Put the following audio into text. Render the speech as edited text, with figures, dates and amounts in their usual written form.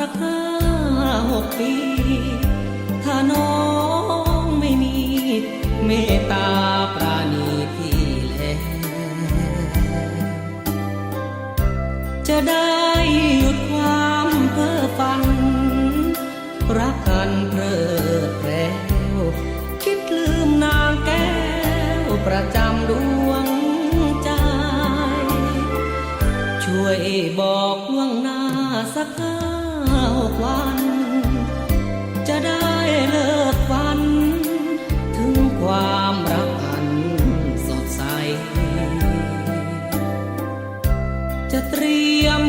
สัก5-6 ปีถ้าน้องไม่มีเมตตาปราณีพี่แลจะได้หยุดความเพ้อฝันรักกันเพลิดเพล้วคิดลืมนางแก้วประจำดวงใจช่วยบอกล่วงหน้าสัก5-6 วันจะได้เลิกฝันถึงความรักอันสดใสจะเตรียม